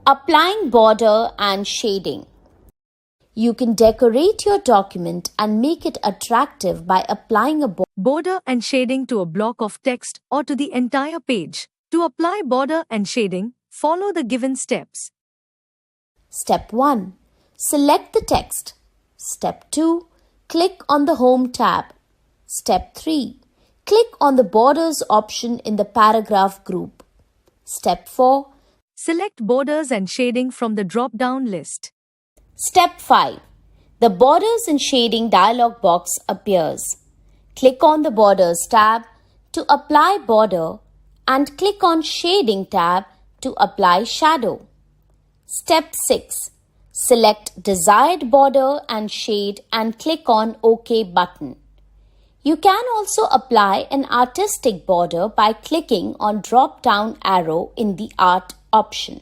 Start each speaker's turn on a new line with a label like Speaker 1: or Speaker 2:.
Speaker 1: Applying border and shading. You can decorate your document and make it attractive by applying a
Speaker 2: border and shading to a block of text or to the entire page. To apply border and shading, follow the given steps.
Speaker 1: Step 1. Select the text. Step 2. Click on the Home tab. Step 3. Click on the Borders option in the paragraph group. Step 4.
Speaker 2: Select borders and shading from the drop-down list.
Speaker 1: Step 5. The Borders and Shading dialog box appears. Click on the Borders tab to apply border and click on Shading tab to apply shadow. Step 6. Select desired border and shade and click on OK button. You can also apply an artistic border by clicking on drop-down arrow in the Art option.